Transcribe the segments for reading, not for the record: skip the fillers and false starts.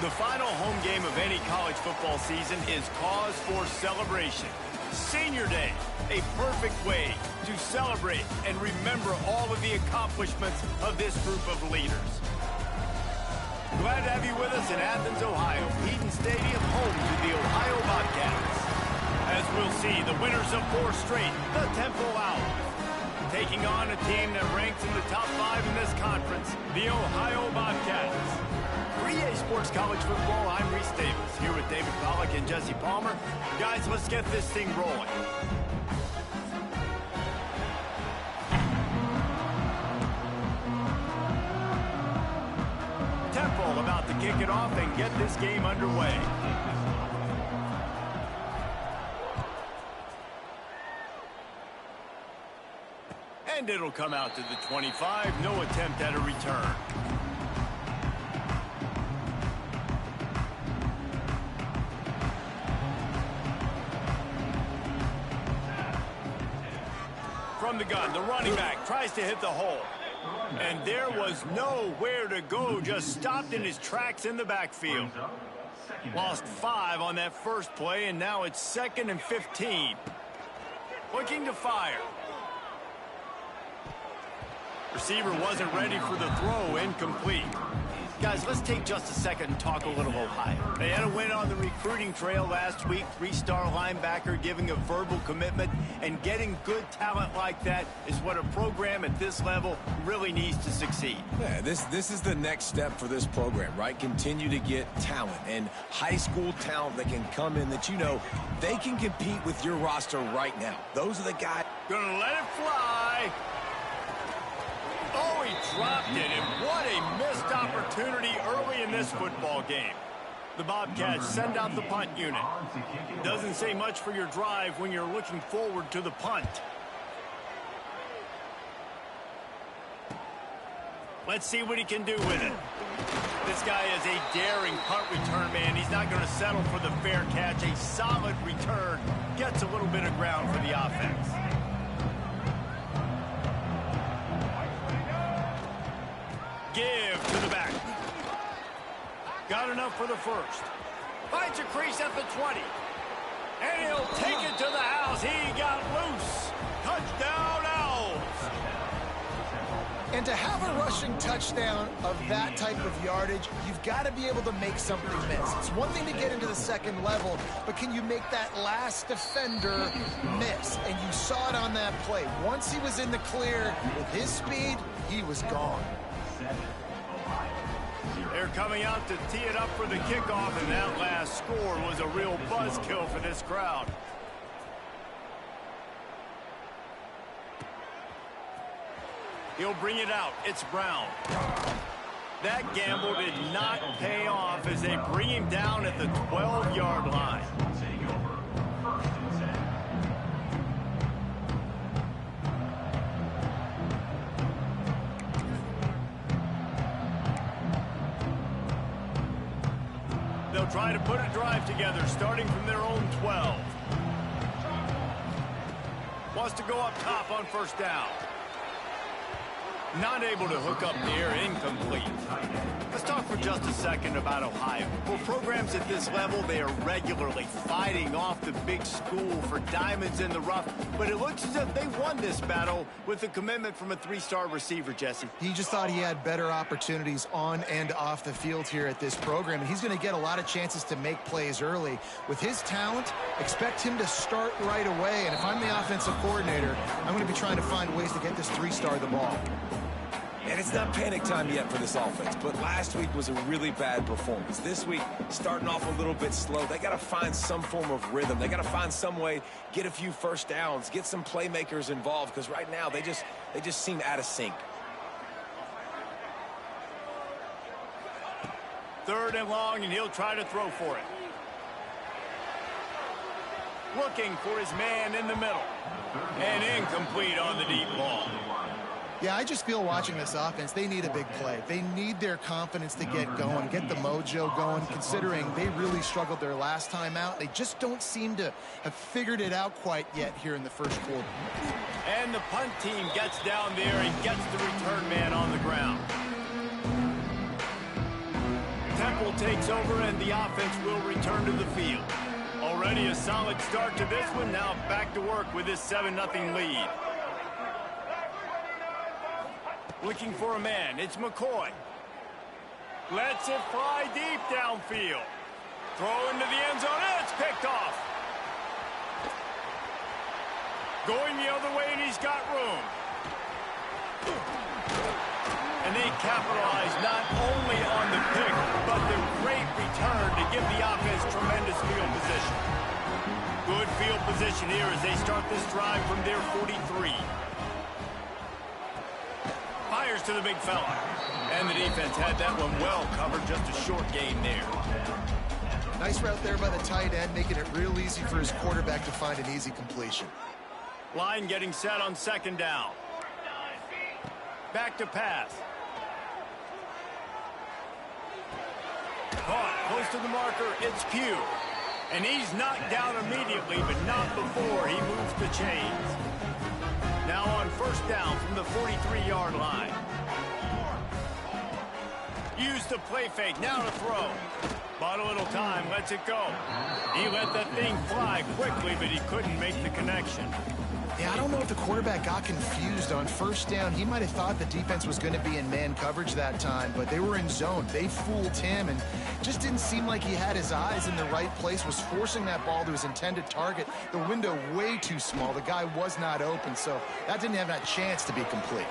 The final home game of any college football season is cause for celebration. Senior Day, a perfect way to celebrate and remember all of the accomplishments of this group of leaders. Glad to have you with us in Athens, Ohio, Eaton Stadium, home to the Ohio Bobcats. As we'll see, the winners of 4 straight, the Temple Owls, taking on a team that ranks in the top 5 in this conference, the Ohio Bobcats. For EA Sports College Football, I'm Reese Davis, here with David Pollack and Jesse Palmer. Guys, let's get this thing rolling. Temple about to kick it off and get this game underway. And it'll come out to the 25. No attempt at a return. From the gun, the running back tries to hit the hole. And there was nowhere to go, just stopped in his tracks in the backfield. Lost 5 on that first play, and now it's 2nd and 15. Looking to fire. Receiver wasn't ready for the throw, incomplete. Guys, let's take just a second and talk a little Ohio. They had a win on the recruiting trail last week. 3-star linebacker giving a verbal commitment, and getting good talent like that is what a program at this level really needs to succeed. Yeah, this is the next step for this program, right? Continue to get talent and high school talent that can come in that you know they can compete with your roster right now. Those are the guys. Gonna let it fly. Oh, he dropped it, and what a missed opportunity early in this football game. The Bobcats send out the punt unit. Doesn't say much for your drive when you're looking forward to the punt. Let's see what he can do with it. This guy is a daring punt return man. He's not going to settle for the fair catch. A solid return. Gets a little bit of ground for the offense. Give to the back. Got enough for the first. Finds a crease at the 20. And he'll take it to the house. He got loose. Touchdown, Owls. And to have a rushing touchdown of that type of yardage, you've got to be able to make something miss. It's one thing to get into the second level, but can you make that last defender miss? And you saw it on that play. Once he was in the clear, with his speed, he was gone. They're coming out to tee it up for the kickoff, and that last score was a real buzzkill for this crowd. He'll bring it out. It's Brown. That gamble did not pay off as they bring him down at the 12-yard line. They'll try to put a drive together, starting from their own 12. Wants to go up top on first down. Not able to hook up there, incomplete. Let's talk for just a second about Ohio. For programs at this level, they are regularly fighting off the big school for diamonds in the rough, but it looks as if they won this battle with a commitment from a 3-star receiver, Jesse. He just thought he had better opportunities on and off the field here at this program, and he's going to get a lot of chances to make plays early. With his talent, expect him to start right away, and if I'm the offensive coordinator, I'm going to be trying to find ways to get this 3-star the ball. And it's not panic time yet for this offense, but last week was a really bad performance. This week, starting off a little bit slow. They got to find some form of rhythm. They got to find some way, get a few first downs, get some playmakers involved, because right now they just seem out of sync. 3rd and long, and he'll try to throw for it. Looking for his man in the middle. And incomplete on the deep ball. Yeah, I just feel watching this offense, they need a big play. They need their confidence to get going, get the mojo going, considering they really struggled their last time out. They just don't seem to have figured it out quite yet here in the first quarter. And the punt team gets down there and gets the return man on the ground. tempo takes over and the offense will return to the field. Already a solid start to this one. Now back to work with this 7-0 lead. Looking for a man. It's McCoy. Lets it fly deep downfield. Throw into the end zone. It's picked off. Going the other way, and he's got room. And they capitalize not only on the pick, but the great return to give the offense tremendous field position. Good field position here as they start this drive from their 43. Fires to the big fella. And the defense had that one well covered, just a short gain there. Nice route there by the tight end, making it real easy for his quarterback to find an easy completion. Line getting set on 2nd down. Back to pass. Caught close to the marker. It's Pugh. And he's knocked down immediately, but not before he moves the chains. Now on 1st down from the 43-yard line. Use the play fake. Now to throw. Bought a little time. Lets it go. He let that thing fly quickly, but he couldn't make the connection. Yeah, I don't know if the quarterback got confused on 1st down. He might have thought the defense was going to be in man coverage that time, but they were in zone. They fooled him and just didn't seem like he had his eyes in the right place, was forcing that ball to his intended target. The window way too small. The guy was not open, so that didn't have that chance to be complete.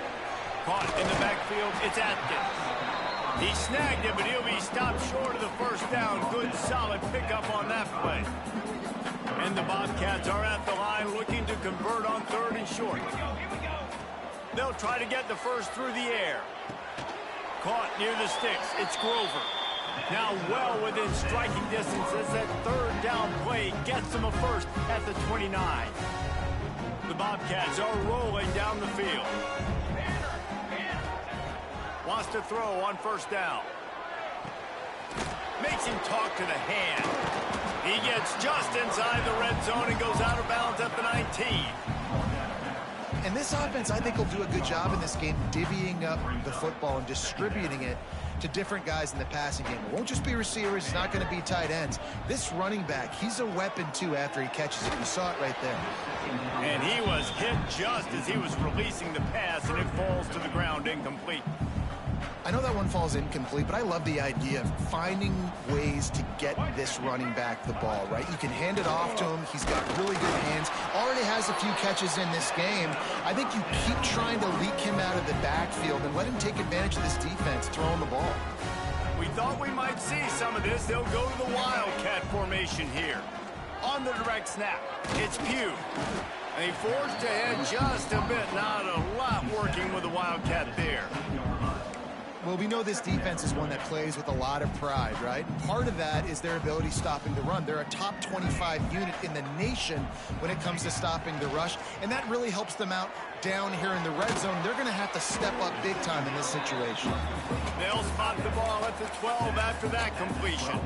Caught in the backfield. It's Atkins. He snagged it, but he'll be stopped short of the 1st down. Good, solid pickup on that play. And the Bobcats are at the line looking to convert on 3rd and short. They'll try to get the first through the air. Caught near the sticks. It's Grover. Now well within striking distance as that 3rd down play gets them a first at the 29. The Bobcats are rolling down the field. Wants to throw on 1st down. Makes him talk to the hand. He gets just inside the red zone and goes out of bounds at the 19. And this offense, I think, will do a good job in this game divvying up the football and distributing it to different guys in the passing game. It won't just be receivers. It's not going to be tight ends. This running back, he's a weapon, too, after he catches it. You saw it right there. And he was hit just as he was releasing the pass, and it falls to the ground incomplete. I know that one falls incomplete, but I love the idea of finding ways to get this running back the ball, right? You can hand it off to him. He's got really good hands. Already has a few catches in this game. I think you keep trying to leak him out of the backfield and let him take advantage of this defense throwing the ball. We thought we might see some of this. They'll go to the Wildcat formation here. On the direct snap, it's Pugh. And he forged ahead just a bit. Not a lot working with the Wildcat there. Well, we know this defense is one that plays with a lot of pride, right? And part of that is their ability stopping the run. They're a top 25 unit in the nation when it comes to stopping the rush, and that really helps them out down here in the red zone. They're going to have to step up big time in this situation. They'll spot the ball at the 12 after that completion.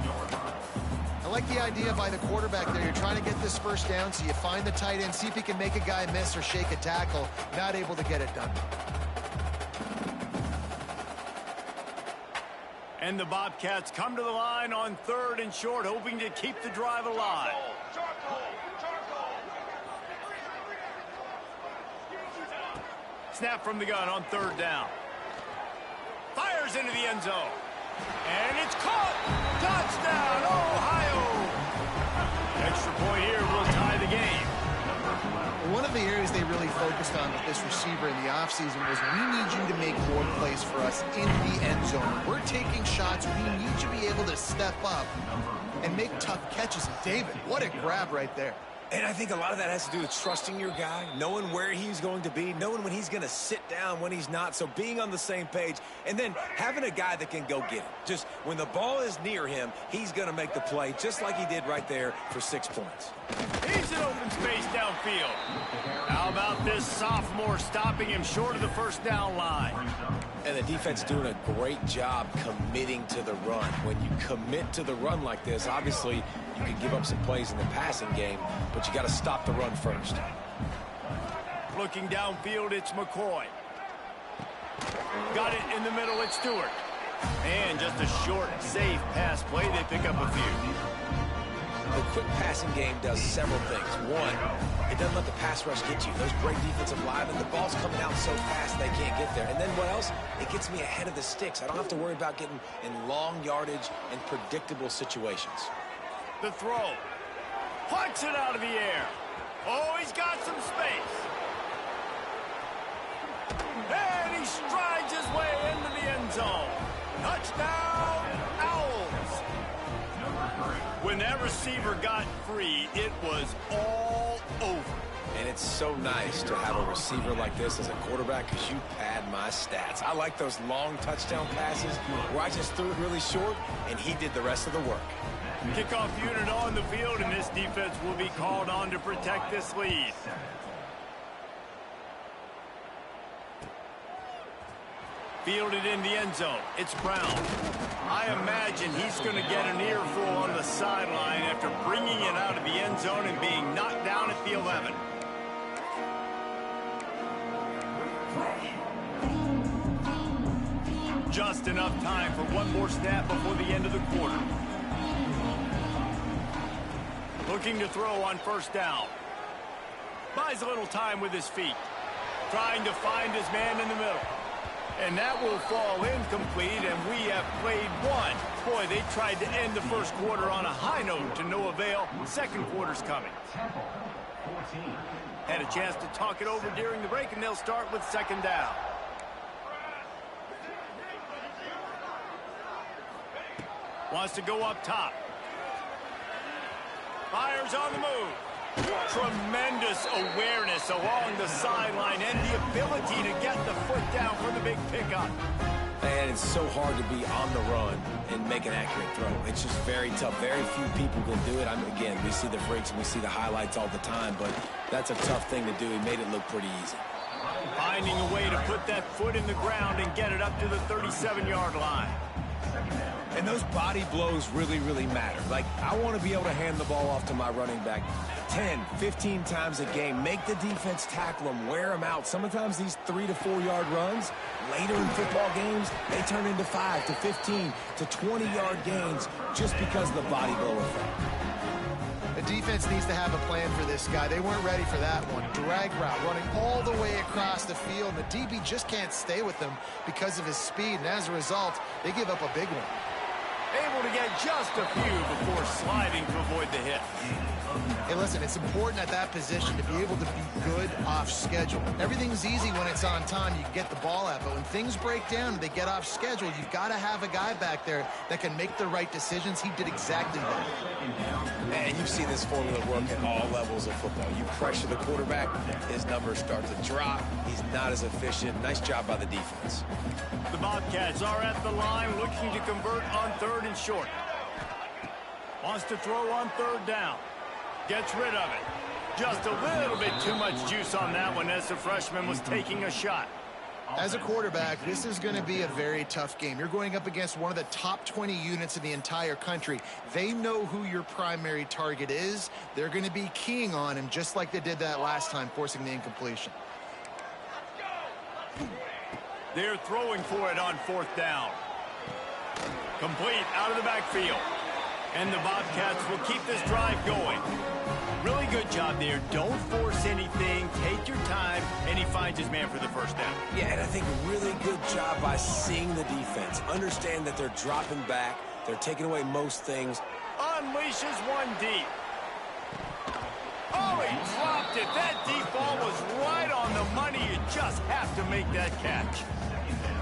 I like the idea by the quarterback there. You're trying to get this 1st down, so you find the tight end, see if he can make a guy miss or shake a tackle. Not able to get it done. And the Bobcats come to the line on 3rd and short, hoping to keep the drive alive. Snap from the gun on 3rd down. Fires into the end zone. And it's caught. Touchdown, Ohio. Extra point here will tie the game. One of the areas they really focused on with this receiver in the offseason was we need you to make more plays for us in the end zone. When we're taking shots, we need you to be able to step up and make tough catches. David, what a grab right there. And I think a lot of that has to do with trusting your guy, knowing where he's going to be, knowing when he's going to sit down, when he's not. So being on the same page, and then having a guy that can go get it. Just when the ball is near him, he's going to make the play, just like he did right there for 6 points. He's in open space downfield. How about this sophomore stopping him short of the 1st down line? And the defense doing a great job committing to the run. When you commit to the run like this, obviously you can give up some plays in the passing game, but you got to stop the run first. Looking downfield, it's McCoy. Got it in the middle, it's Stewart. And just a short, safe pass play. They pick up a few. The quick passing game does several things. One, it doesn't let the pass rush get you. Those great defensive linemen, the ball's coming out so fast they can't get there. And then what else? It gets me ahead of the sticks. I don't have to worry about getting in long yardage and predictable situations. The throw. Punch it out of the air. Oh, he's got some space. And he strides his way into the end zone. Touchdown, Owls. When that receiver got free, it was all over. And it's so nice to have a receiver like this as a quarterback because you pad my stats. I like those long touchdown passes where I just threw it really short and he did the rest of the work. Kickoff unit on the field, and this defense will be called on to protect this lead. Fielded in the end zone. It's Brown. I imagine he's going to get an earful on the sideline after bringing it out of the end zone and being knocked down at the 11. Just enough time for one more snap before the end of the quarter. Looking to throw on first down. Buys a little time with his feet. Trying to find his man in the middle. And that will fall incomplete, and we have played one. Boy, they tried to end the first quarter on a high note to no avail. Second quarter's coming. Had a chance to talk it over during the break, and they'll start with second down. Wants to go up top. Fires on the move. Tremendous awareness along the sideline and the ability to get the foot down for the big pickup. And it's so hard to be on the run and make an accurate throw. It's just very tough. Very few people can do it. Again, we see the freaks and we see the highlights all the time, but that's a tough thing to do. He made it look pretty easy. Finding a way to put that foot in the ground and get it up to the 37-yard line. And those body blows really, really matter. Like, I want to be able to hand the ball off to my running back 10, 15 times a game. Make the defense tackle them, wear them out. Sometimes these 3 to 4 yard runs, later in football games, they turn into 5 to 15 to 20-yard gains just because of the body blow effect. The defense needs to have a plan for this guy. They weren't ready for that one. Drag route, running all the way across the field. The DB just can't stay with them because of his speed, and as a result, they give up a big one. Able to get just a few before sliding to avoid the hit. Hey, listen, it's important at that position to be able to be good off schedule. Everything's easy when it's on time. You can get the ball out, but when things break down and they get off schedule, you've got to have a guy back there that can make the right decisions. He did exactly that. And you've seen this formula work at all levels of football. You pressure the quarterback, his numbers start to drop. He's not as efficient. Nice job by the defense. The Bobcats are at the line looking to convert on third and short. Wants to throw on third down. Gets rid of it. Just a little bit too much juice on that one as the freshman was taking a shot. As a quarterback, this is going to be a very tough game. You're going up against one of the top 20 units in the entire country. They know who your primary target is. They're going to be keying on him just like they did that last time, forcing the incompletion. They're throwing for it on fourth down. Complete out of the backfield. And the Bobcats will keep this drive going. Really good job there. Don't force anything. Take your time. And he finds his man for the first down. Yeah, and I think a really good job by seeing the defense. Understand that they're dropping back. They're taking away most things. Unleashes one deep. Oh, he dropped it. That deep ball was right on the money. You just have to make that catch.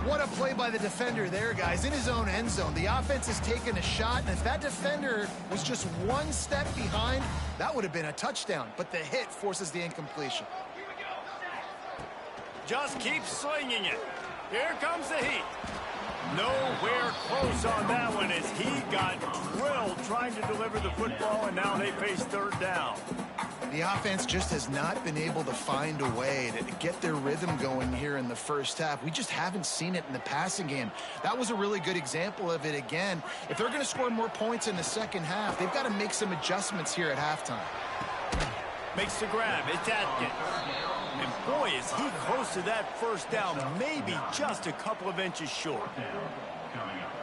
What a play by the defender there, guys. In his own end zone, the offense has taken a shot, and if that defender was just one step behind, that would have been a touchdown. But the hit forces the incompletion. Just keep slinging it. Here comes the heat. Nowhere close on that one as he got drilled trying to deliver the football, and now they face third down. The offense just has not been able to find a way to get their rhythm going here in the first half. We just haven't seen it in the passing game. That was a really good example of it again. If they're going to score more points in the second half, they've got to make some adjustments here at halftime. Makes the grab. It's Atkins. And boy, is he close to that first down. Maybe just a couple of inches short.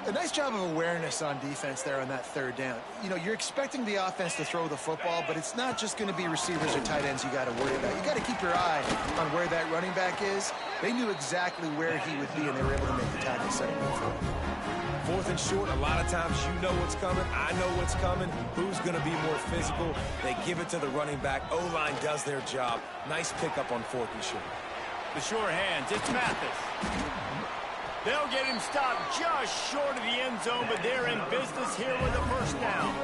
A nice job of awareness on defense there on that third down. You know, you're expecting the offense to throw the football, but it's not just going to be receivers or tight ends you got to worry about. You got to keep your eye on where that running back is. They knew exactly where he would be, and they were able to make the tackle set up for him. 4th and short, a lot of times you know what's coming. I know what's coming. Who's going to be more physical? They give it to the running back. O-line does their job. Nice pickup on 4th and short. The sure hands, it's Mathis. They'll get him stopped just short of the end zone, but they're in business here with a first down.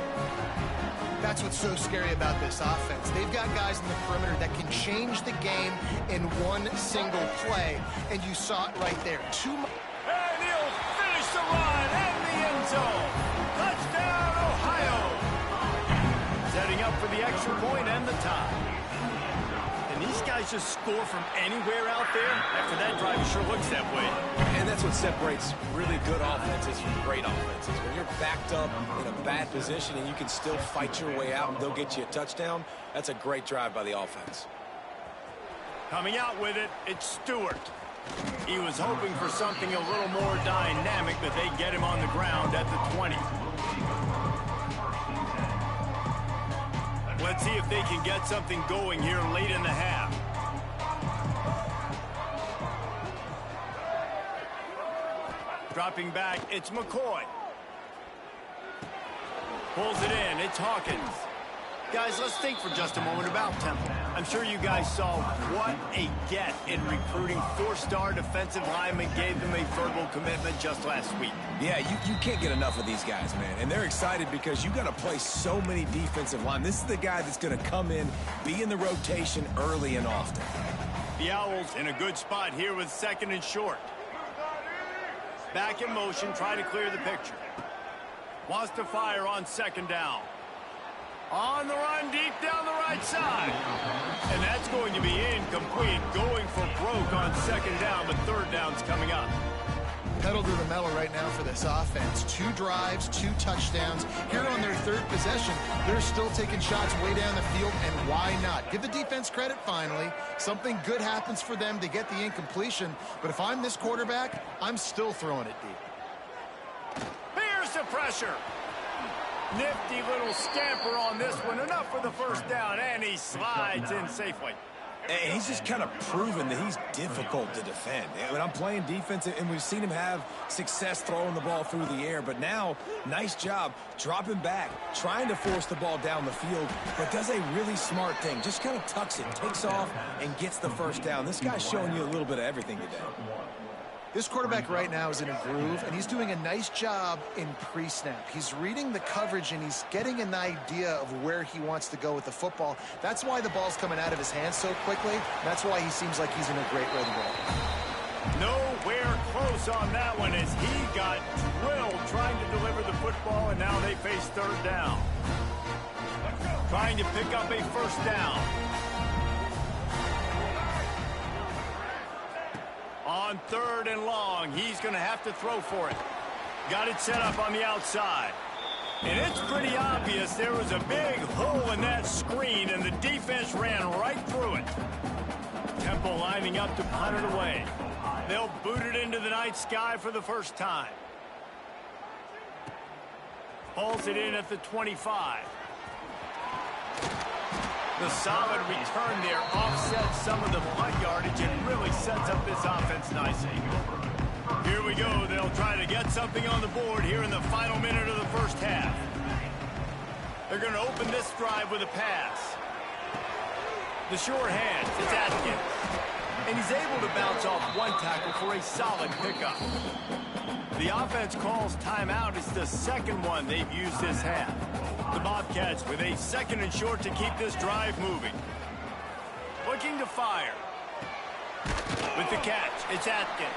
That's what's so scary about this offense. They've got guys in the perimeter that can change the game in one single play, and you saw it right there. And he'll finish the run and the end zone. Touchdown, Ohio. Setting up for the extra point and the tie. And these guys just score from anywhere out there? After that drive, it sure looks that way. And that's what separates really good offenses from great offenses. When you're backed up in a bad position and you can still fight your way out and they'll get you a touchdown, that's a great drive by the offense. Coming out with it, it's Stewart. He was hoping for something a little more dynamic, but they get him on the ground at the 20. Let's see if they can get something going here late in the half. Dropping back, it's McCoy. Pulls it in, it's Hawkins. Guys, let's think for just a moment about Temple. I'm sure you guys saw what a get in recruiting. 4-star defensive linemen gave them a verbal commitment just last week. Yeah, you can't get enough of these guys, man. And they're excited because you got to play so many defensive line. This is the guy that's going to come in, be in the rotation early and often. The Owls in a good spot here with 2nd and short. Back in motion, trying to clear the picture. Wants to fire on 2nd down. On the run, deep down the right side. And that's going to be incomplete. Going for broke on 2nd down, but 3rd down's coming up. Pedal to the metal right now for this offense. 2 drives, 2 touchdowns. Here on their 3rd possession, they're still taking shots way down the field, and why not? Give the defense credit finally. Something good happens for them to get the incompletion, but if I'm this quarterback, I'm still throwing it deep. Here's the pressure. Nifty little scamper on this one. Enough for the first down, and he slides in safely. And he's just kind of proven that he's difficult to defend. When I'm playing defense, and we've seen him have success throwing the ball through the air, but now, nice job dropping back, trying to force the ball down the field, but does a really smart thing. Just kind of tucks it, takes off, and gets the first down. This guy's showing you a little bit of everything today. This quarterback right now is in a groove, and he's doing a nice job in pre-snap. He's reading the coverage, and he's getting an idea of where he wants to go with the football. That's why the ball's coming out of his hands so quickly. That's why he seems like he's in a great rhythm. Nowhere close on that one as he got drilled trying to deliver the football, and now they face 3rd down. Trying to pick up a first down. On 3rd and long, he's going to have to throw for it. Got it set up on the outside. And it's pretty obvious there was a big hole in that screen, and the defense ran right through it. Temple lining up to punt it away. They'll boot it into the night sky for the first time. Pulls it in at the 25. The solid return there offsets some of the punt yardage and really sets up this offense nicely. Here we go. They'll try to get something on the board here in the final minute of the first half. They're going to open this drive with a pass. The short hands, it's Atkins. And he's able to bounce off one tackle for a solid pickup. The offense calls timeout. It's the 2nd one they've used this half. The Bobcats with a 2nd and short to keep this drive moving. Looking to fire. With the catch, it's Atkins.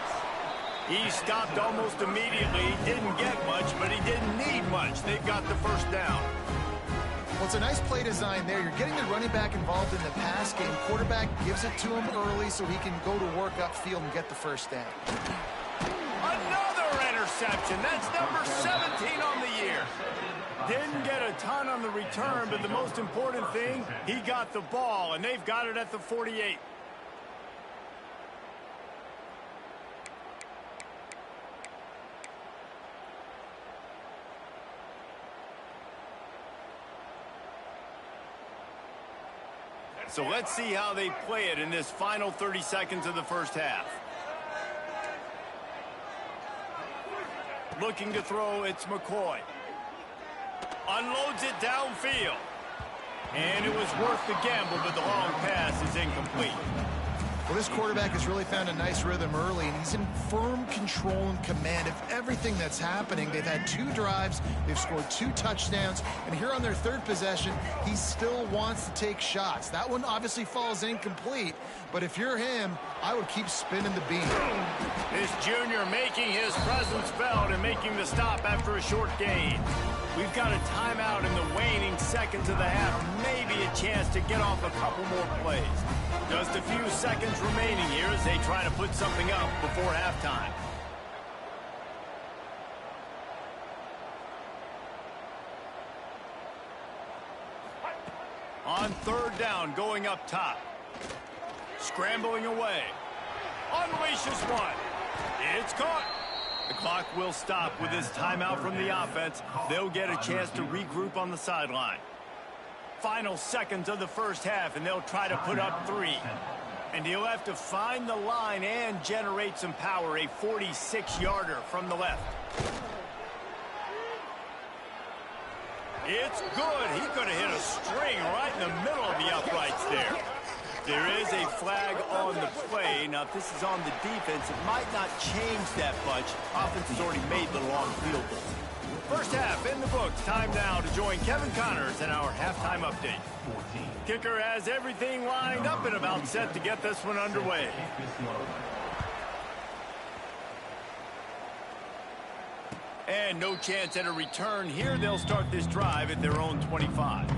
He stopped almost immediately. He didn't get much, but he didn't need much. They've got the first down. Well, it's a nice play design there. You're getting the running back involved in the pass game. Quarterback gives it to him early so he can go to work upfield and get the first down. Another interception. That's number 17 on the year. Didn't get a ton on the return, but the most important thing, he got the ball, and they've got it at the 48. So let's see how they play it in this final 30 seconds of the first half. Looking to throw, it's McCoy. Unloads it downfield. And it was worth the gamble, but the long pass is incomplete. Well, this quarterback has really found a nice rhythm early, and he's in firm control and command of everything that's happening. They've had 2 drives, they've scored 2 touchdowns, and here on their 3rd possession, he still wants to take shots. That one obviously falls incomplete, but if you're him, I would keep spinning the beam. This junior making his presence felt and making the stop after a short gain. We've got a timeout in the waning seconds of the half, maybe a chance to get off a couple more plays. Just a few seconds remaining here as they try to put something up before halftime. On 3rd down, going up top. Scrambling away. Unleashes one. It's caught. The clock will stop with this timeout from the offense. They'll get a chance to regroup on the sideline. Final seconds of the first half, and they'll try to put up 3. And he'll have to find the line and generate some power. A 46-yarder from the left. It's good. He could have hit a string right in the middle of the uprights there. There is a flag on the play. Now, if this is on the defense, it might not change that much. Offense has already made the long field goal. First half in the books. Time now to join Kevin Connors in our halftime update. Kicker has everything lined up and about set to get this one underway. And no chance at a return here. They'll start this drive at their own 25.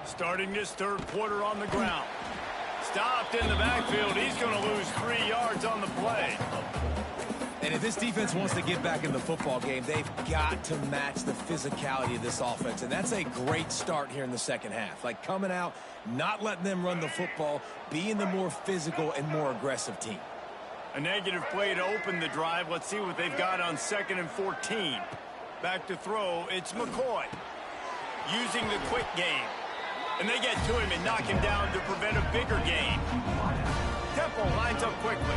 Starting this 3rd quarter on the ground. Stopped in the backfield. He's going to lose 3 yards on the play. And if this defense wants to get back in the football game, they've got to match the physicality of this offense. And that's a great start here in the second half. Like coming out, not letting them run the football, being the more physical and more aggressive team. A negative play to open the drive. Let's see what they've got on 2nd and 14. Back to throw, it's McCoy. Using the quick game. And they get to him and knock him down to prevent a bigger gain. Temple lines up quickly.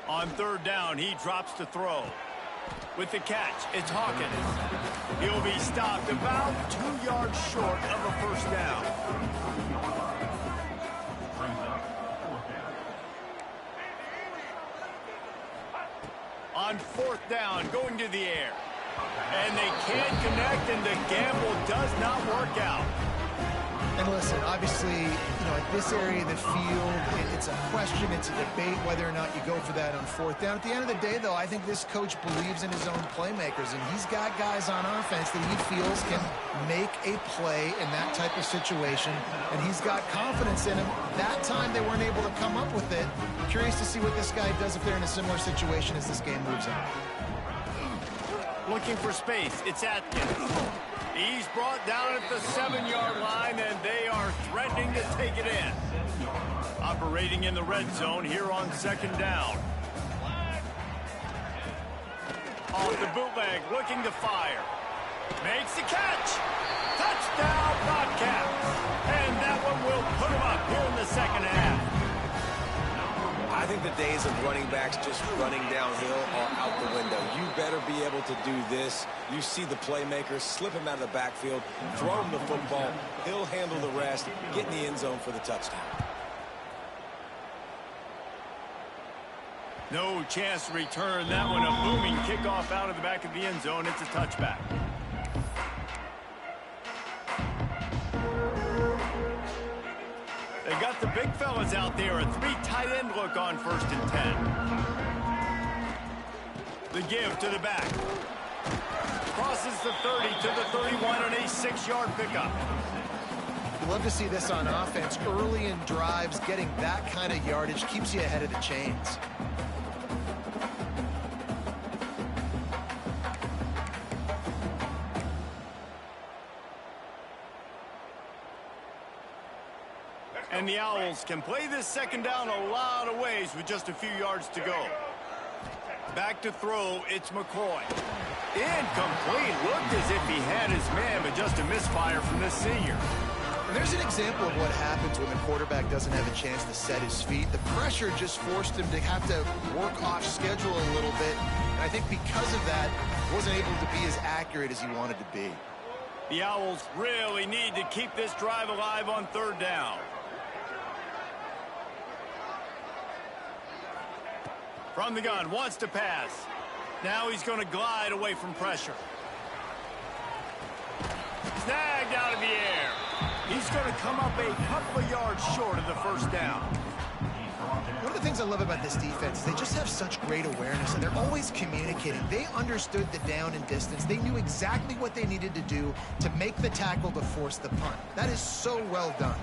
On 3rd down, he drops to throw. With the catch, it's Hawkins. He'll be stopped about 2 yards short of a first down. On 4th down, going to the air. And they can't connect, and the gamble does not work out. And listen, obviously, at this area of the field, it's a question, it's a debate whether or not you go for that on 4th down. At the end of the day, though, I think this coach believes in his own playmakers, and he's got guys on offense that he feels can make a play in that type of situation, and he's got confidence in him. That time they weren't able to come up with it. Curious to see what this guy does if they're in a similar situation as this game moves on. Looking for space, it's Atkins. He's brought down at the 7-yard line, and they are threatening to take it in. Operating in the red zone here on 2nd down. Off the bootleg, looking to fire. Makes the catch. Touchdown, Bobcats. And that one will put them up here in the second half. I think the days of running backs just running downhill are out the window. You better be able to do this. You see the playmakers, slip him out of the backfield, throw him the football. He'll handle the rest, get in the end zone for the touchdown. No chance to return that one. A booming kickoff out of the back of the end zone. It's a touchback. They got the big fellas out there. A 3 tight end look on 1st and 10. The give to the back. Crosses the 30 to the 31 on a 6-yard pickup. You love to see this on offense. Early in drives, getting that kind of yardage keeps you ahead of the chains. And the Owls can play this second down a lot of ways with just a few yards to go. Back to throw, it's McCoy. Incomplete. Looked as if he had his man, but just a misfire from this senior. And there's an example of what happens when the quarterback doesn't have a chance to set his feet. The pressure just forced him to have to work off schedule a little bit. And I think because of that, he wasn't able to be as accurate as he wanted to be. The Owls really need to keep this drive alive on third down. From the gun, wants to pass. Now he's going to glide away from pressure. Snagged out of the air. He's going to come up a couple of yards short of the first down. One of the things I love about this defense is they just have such great awareness, and they're always communicating. They understood the down and distance. They knew exactly what they needed to do to make the tackle to force the punt. That is so well done.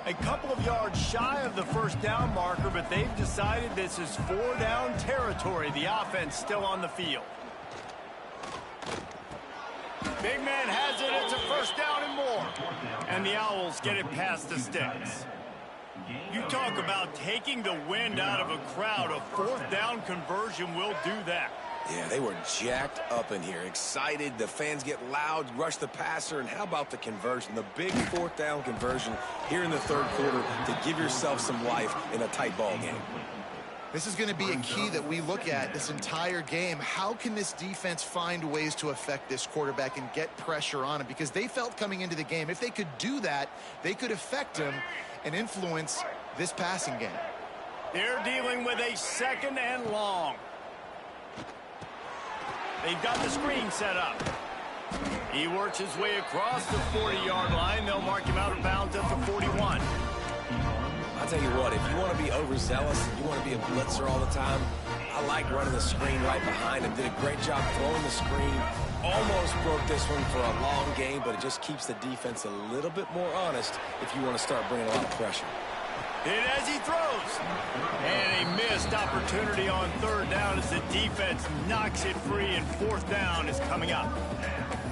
A couple of yards shy of the first down marker, but they've decided this is 4-down territory. The offense still on the field. Big man has it. It's a first down and more. And the Owls get it past the sticks. You talk about taking the wind out of a crowd. A fourth down conversion will do that. Yeah, they were jacked up in here, excited. The fans get loud, rush the passer, and how about the conversion? The big fourth down conversion here in the third quarter to give yourself some life in a tight ball game. This is going to be a key that we look at this entire game. How can this defense find ways to affect this quarterback and get pressure on him? Because they felt coming into the game, if they could do that, they could affect him and influence this passing game. They're dealing with a second and long. They've got the screen set up. He works his way across the 40-yard line. They'll mark him out of bounds at the 41. I'll tell you what, if you want to be overzealous, you want to be a blitzer all the time, I like running the screen right behind him. Did a great job throwing the screen. Almost broke this one for a long game, but it just keeps the defense a little bit more honest if you want to start bringing a lot of pressure. Hit as he throws. And a missed opportunity on third down as the defense knocks it free, and fourth down is coming up.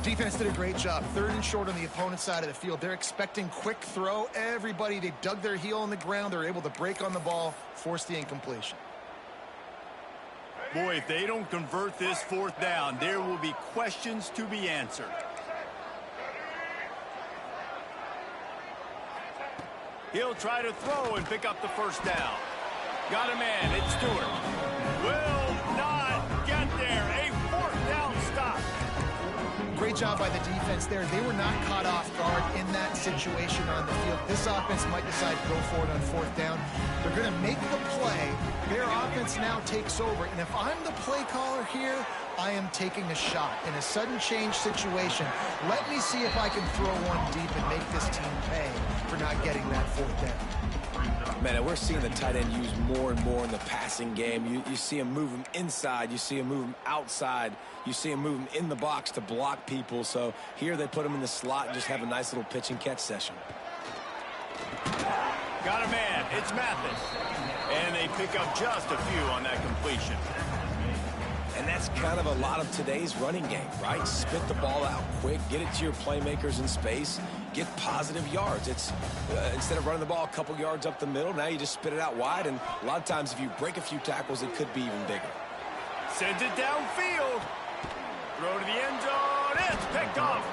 Defense did a great job. Third and short on the opponent's side of the field. They're expecting quick throw. Everybody, they dug their heel on the ground. They're able to break on the ball, force the incompletion. Boy, if they don't convert this fourth down, there will be questions to be answered. He'll try to throw and pick up the first down. Got a man. It's Stewart. Will not get there. A fourth down stop. Great job by the defense there. They were not caught off guard in that situation on the field. This offense might decide to go for it on fourth down. They're going to make the play. Their offense now takes over. And if I'm the play caller here, I am taking a shot. In a sudden change situation, let me see if I can throw one deep and make this team pay for not getting that fourth down. Man, we're seeing the tight end used more and more in the passing game. You see him move him inside. You see him move him outside. You see him move him in the box to block people. So here they put him in the slot and just have a nice little pitch and catch session. Got a man. It's Mathis. And they pick up just a few on that completion. And that's kind of a lot of today's running game, right? Spit the ball out quick, get it to your playmakers in space, get positive yards. It's instead of running the ball a couple yards up the middle, now you just spit it out wide, and a lot of times if you break a few tackles, it could be even bigger. Sends it downfield. Throw to the end zone. It's picked off.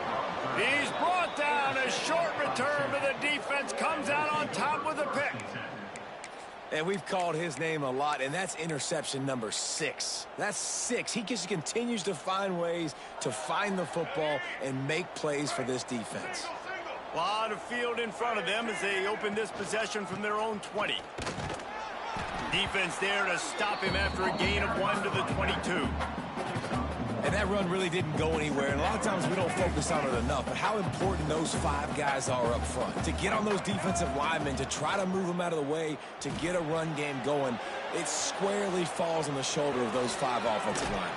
He's brought down. A short return, but the defense comes out on top with a pick. And we've called his name a lot, and that's interception number 6. That's 6. He just continues to find ways to find the football and make plays for this defense. A lot of field in front of them as they open this possession from their own 20. Defense there to stop him after a gain of 1 to the 22. And that run really didn't go anywhere, and a lot of times we don't focus on it enough, but how important those 5 guys are up front. To get on those defensive linemen, to try to move them out of the way, to get a run game going, it squarely falls on the shoulder of those 5 offensive linemen.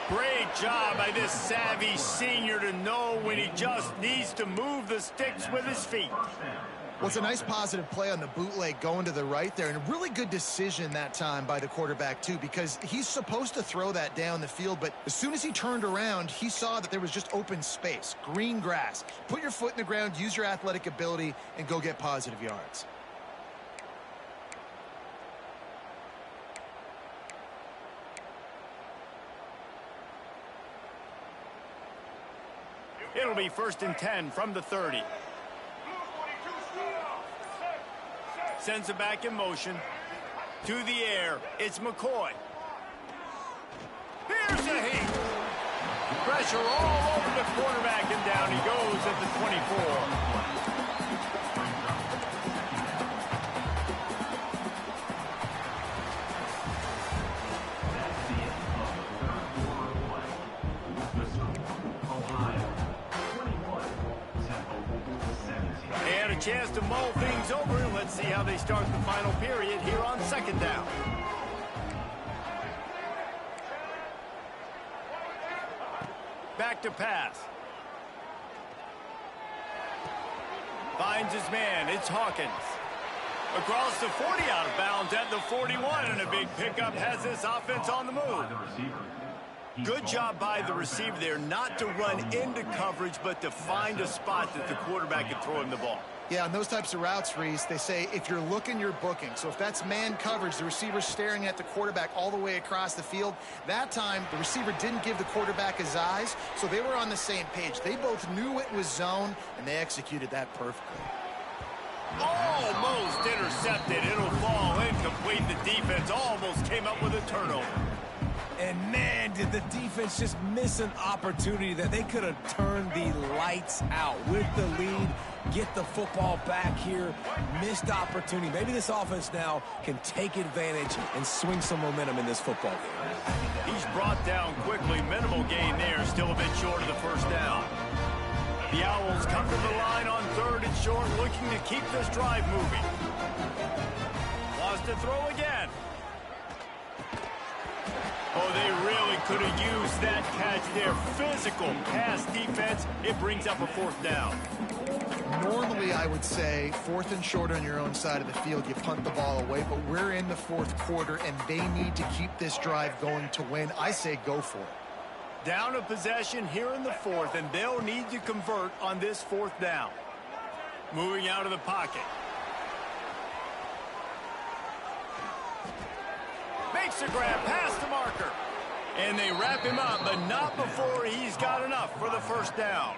Great job by this savvy senior to know when he just needs to move the sticks with his feet. Well, it's a nice positive play on the bootleg going to the right there, and a really good decision that time by the quarterback, too, because he's supposed to throw that down the field, but as soon as he turned around, he saw that there was just open space, green grass. Put your foot in the ground, use your athletic ability, and go get positive yards. It'll be 1st and 10 from the 30. Sends it back in motion. To the air, it's McCoy. Here's a heat. Pressure all over the quarterback, and down he goes at the 24. Chance to mull things over. Let's see how they start the final period here on 2nd down. Back to pass. Finds his man. It's Hawkins. Across the 40, out of bounds at the 41, and a big pickup has this offense on the move. Good job by the receiver there, not to run into coverage, but to find a spot that the quarterback can throw him the ball. Yeah, on those types of routes, Reese, they say if you're looking, you're booking. So if that's man coverage, the receiver's staring at the quarterback all the way across the field. That time, the receiver didn't give the quarterback his eyes, so they were on the same page. They both knew it was zone, and they executed that perfectly. Almost intercepted. It'll fall incomplete. The defense almost came up with a turnover. And man, did the defense just miss an opportunity that they could have turned the lights out with the lead, get the football back here. Missed opportunity. Maybe this offense now can take advantage and swing some momentum in this football game. He's brought down quickly. Minimal gain there. Still a bit short of the 1st down. The Owls come to the line on 3rd and short, looking to keep this drive moving. Wants to throw again. Oh, they really could have used that catch there. Physical pass defense. It brings up a 4th down. Normally, I would say 4th and short on your own side of the field, you punt the ball away, but we're in the 4th quarter, and they need to keep this drive going to win. I say go for it. Down a possession here in the 4th, and they'll need to convert on this 4th down. Moving out of the pocket. Makes a grab past the marker. And they wrap him up, but not before he's got enough for the 1st down.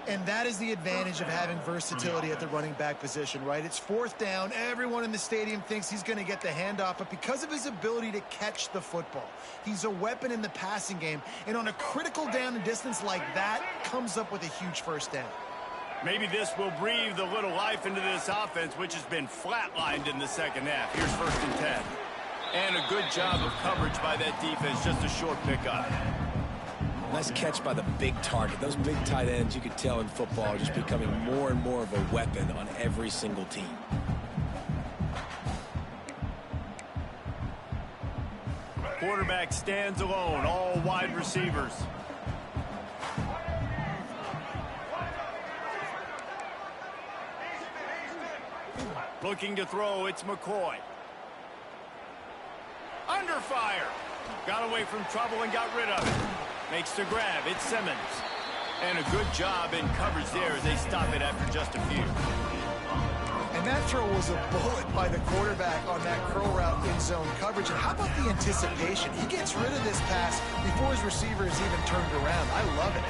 And that is the advantage of having versatility at the running back position, right? It's 4th down. Everyone in the stadium thinks he's going to get the handoff, but because of his ability to catch the football, he's a weapon in the passing game. And on a critical down and distance like that, comes up with a huge 1st down. Maybe this will breathe a little life into this offense, which has been flatlined in the 2nd half. Here's 1st and 10. And a good job of coverage by that defense. Just a short pickup. Nice catch by the big target. Those big tight ends, you could tell in football, are just becoming more and more of a weapon on every single team. Quarterback stands alone, all wide receivers. Looking to throw, it's McCoy. Under fire. Got away from trouble and got rid of it. Makes the grab. It's Simmons. And a good job in coverage there as they stop it after just a few. And that throw was a bullet by the quarterback on that curl route in zone coverage. And how about the anticipation? He gets rid of this pass before his receiver is even turned around. I love it.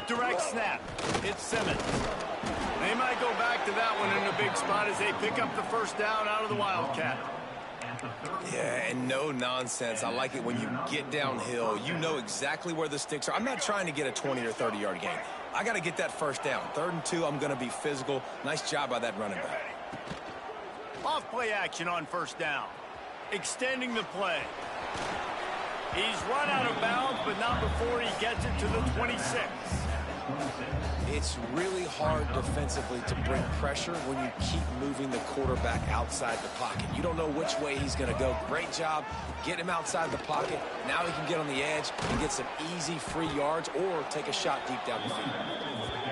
Direct snap. It's Simmons. They might go back to that one in a big spot as they pick up the 1st down out of the Wildcat. Yeah, and no nonsense. I like it when you get downhill. You know exactly where the sticks are. I'm not trying to get a 20 or 30-yard gain. I got to get that 1st down. 3rd and 2, I'm going to be physical. Nice job by that running back. Off play action on 1st down. Extending the play. He's run out of bounds, but not before he gets it to the 26. It's really hard defensively to bring pressure when you keep moving the quarterback outside the pocket. You don't know which way he's going to go. Great job getting him outside the pocket. Now he can get on the edge and get some easy free yards or take a shot deep down the field.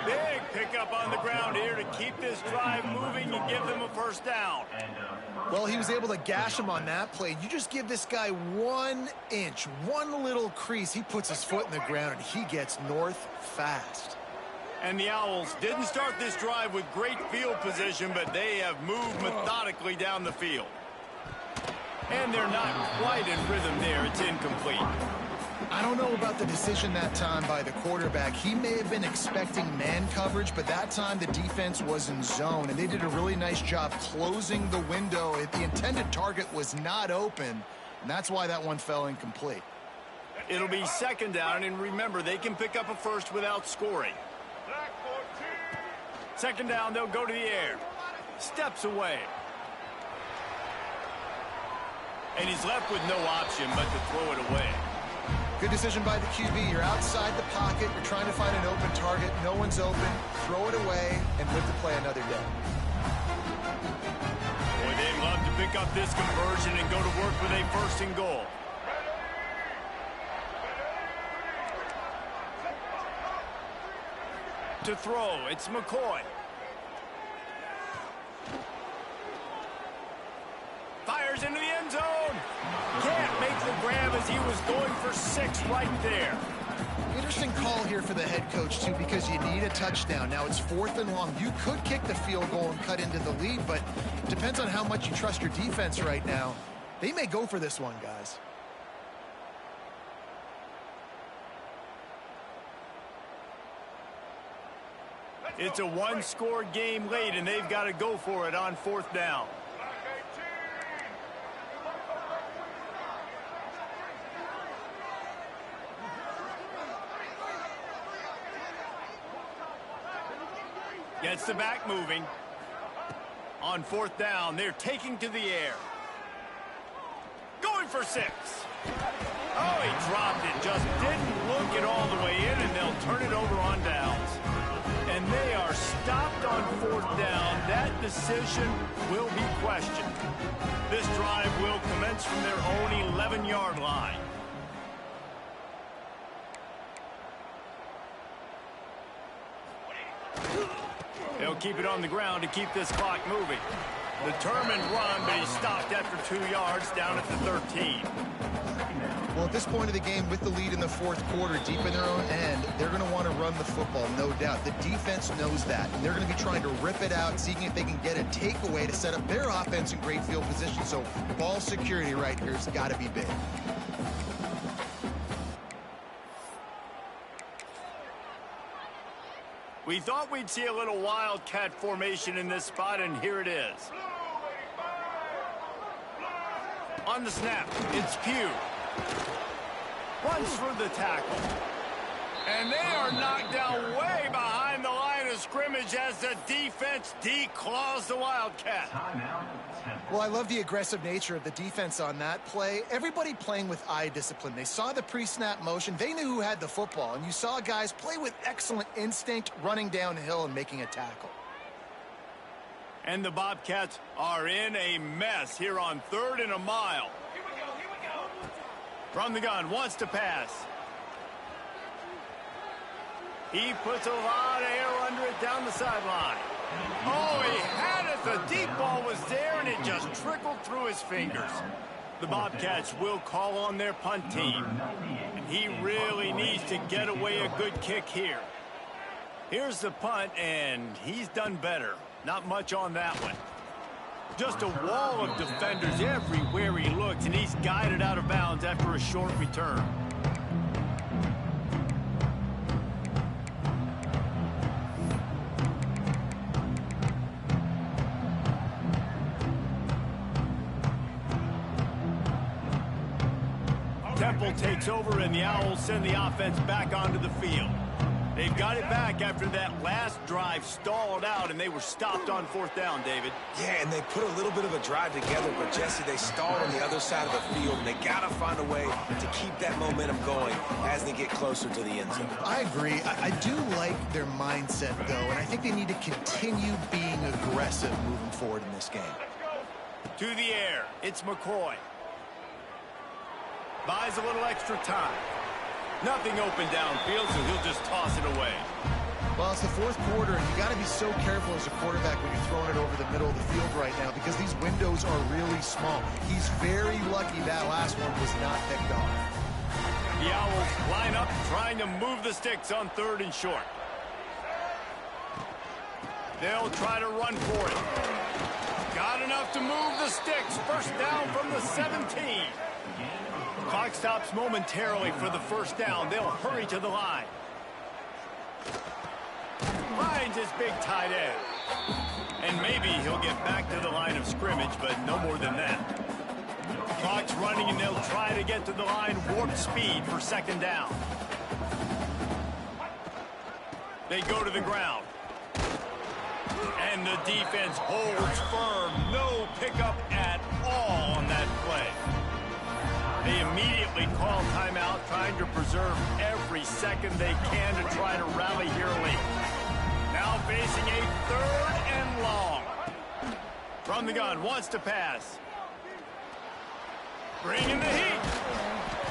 Big pickup on the ground here to keep this drive moving and give them a first down. Well, he was able to gash him on that play. You just give this guy 1 inch, one little crease. He puts his foot in the ground, and he gets north fast. And the Owls didn't start this drive with great field position, but they have moved methodically down the field. And they're not quite in rhythm there. It's incomplete. I don't know about the decision that time by the quarterback. He may have been expecting man coverage, but that time the defense was in zone, and they did a really nice job closing the window. The intended target was not open, and that's why that one fell incomplete. It'll be second down, and remember, they can pick up a first without scoring. Second down, they'll go to the air. Steps away. And he's left with no option but to throw it away. Good decision by the QB. You're outside the pocket. You're trying to find an open target. No one's open. Throw it away and live to play another day. Boy, they'd love to pick up this conversion and go to work with a first and goal. To throw, it's McCoy. Fires into the end zone. Can't make the grab as he was going for 6 right there. Interesting call here for the head coach, too, because you need a touchdown. Now it's 4th and long. You could kick the field goal and cut into the lead, but it depends on how much you trust your defense right now. They may go for this one, guys. It's a one-score game late, and they've got to go for it on 4th down. Gets the back moving. On 4th down, they're taking to the air. Going for 6. Oh, he dropped it. Just didn't look it all the way in, and they'll turn it over on downs. And they are stopped on 4th down. That decision will be questioned. This drive will commence from their own 11-yard line. They'll keep it on the ground to keep this clock moving. Determined run, but he stopped after 2 yards down at the 13. Well, at this point of the game, with the lead in the 4th quarter, deep in their own end, they're going to want to run the football, no doubt. The defense knows that, and they're going to be trying to rip it out, seeing if they can get a takeaway to set up their offense in great field position. So ball security right here has got to be big. We thought we'd see a little wildcat formation in this spot, and here it is. On the snap, it's Pugh. Runs for the tackle. And they are knocked down way behind the line of scrimmage as the defense declaws the Wildcat. Well, I love the aggressive nature of the defense on that play. Everybody playing with eye discipline. They saw the pre-snap motion. They knew who had the football. And you saw guys play with excellent instinct, running downhill and making a tackle. And the Bobcats are in a mess here on 3rd and a mile. From the gun, wants to pass. He puts a lot of air under it down the sideline. Oh, he had it. The deep ball was there, and it just trickled through his fingers. The Bobcats will call on their punt team. And he really needs to get away a good kick here. Here's the punt, and he's done better. Not much on that one. Just a wall of defenders everywhere he looks, and he's guided out of bounds after a short return. Temple takes over, and the Owls send the offense back onto the field. They've got it back after that last drive stalled out, and they were stopped on 4th down, David. Yeah, and they put a little bit of a drive together, but, Jesse, they stalled on the other side of the field, and they got to find a way to keep that momentum going as they get closer to the end zone. I agree. I do like their mindset, though, and I think they need to continue being aggressive moving forward in this game. To the air, it's McCoy. Buys a little extra time. Nothing open downfield, so he'll just toss it away. Well, it's the 4th quarter, and you got to be so careful as a quarterback when you're throwing it over the middle of the field right now because these windows are really small. He's very lucky that last one was not picked off. The Owls line up trying to move the sticks on 3rd and short. They'll try to run for it. Got enough to move the sticks. First down from the 17. Clock stops momentarily for the first down. They'll hurry to the line. Finds his big tight end. And maybe he'll get back to the line of scrimmage, but no more than that. Clock's running, and they'll try to get to the line warp speed for 2nd down. They go to the ground. And the defense holds firm. No pickup at all on that play. They immediately call timeout, trying to preserve every second they can to try to rally here late. Now facing a 3rd and long. From the gun, wants to pass. Bringing the heat.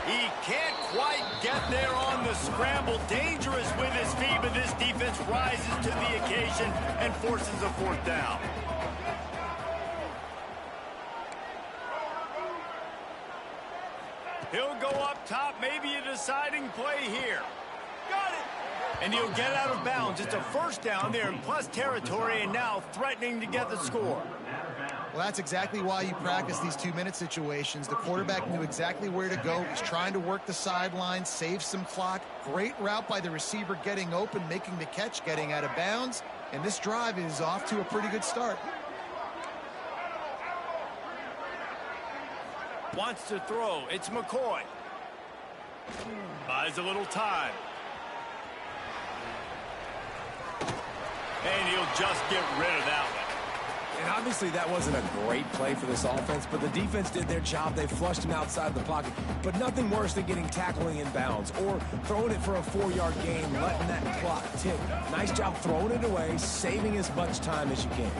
He can't quite get there on the scramble. Dangerous with his feet, but this defense rises to the occasion and forces a 4th down. He'll go up top, maybe a deciding play here. Got it! And he'll get out of bounds. It's a 1st down there in plus territory, and now threatening to get the score. Well, that's exactly why you practice these 2-minute situations. The quarterback knew exactly where to go. He's trying to work the sideline, save some clock. Great route by the receiver getting open, making the catch, getting out of bounds. And this drive is off to a pretty good start. Wants to throw. It's McCoy. Buys a little time. And he'll just get rid of that one. And obviously that wasn't a great play for this offense, but the defense did their job. They flushed him outside the pocket. But nothing worse than getting tackling in bounds or throwing it for a 4-yard gain, letting that clock tick. Nice job throwing it away, saving as much time as you can.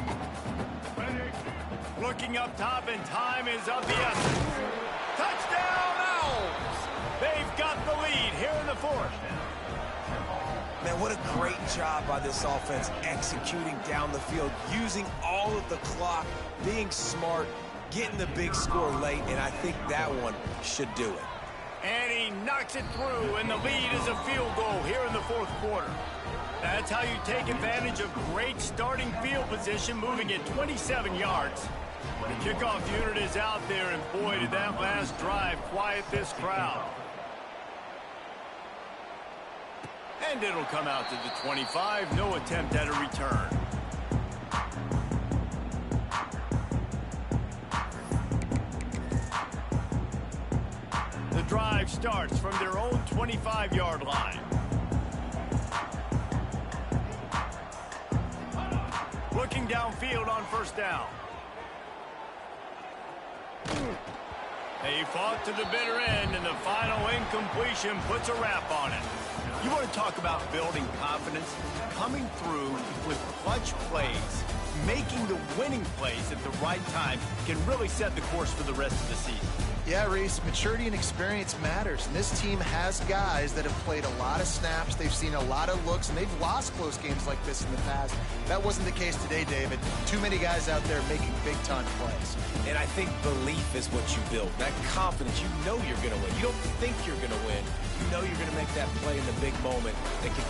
Looking up top, and time is of the essence. Touchdown, Owls! They've got the lead here in the 4th. Man, what a great job by this offense executing down the field, using all of the clock, being smart, getting the big score late, and I think that one should do it. And he knocks it through, and the lead is a field goal here in the 4th quarter. That's how you take advantage of great starting field position, moving it 27 yards. The kickoff unit is out there, and boy, did that last drive quiet this crowd. And it'll come out to the 25. No attempt at a return. The drive starts from their own 25-yard line. Looking downfield on 1st down. They fought to the bitter end, and the final incompletion puts a wrap on it. You want to talk about building confidence? Coming through with clutch plays, making the winning plays at the right time can really set the course for the rest of the season. Yeah, Reese, maturity and experience matters, and this team has guys that have played a lot of snaps, they've seen a lot of looks, and they've lost close games like this in the past. That wasn't the case today, David. Too many guys out there making big-time plays. And I think belief is what you build. That confidence, you know you're going to win. You don't think you're going to win. You know you're going to make that play in the big moment that can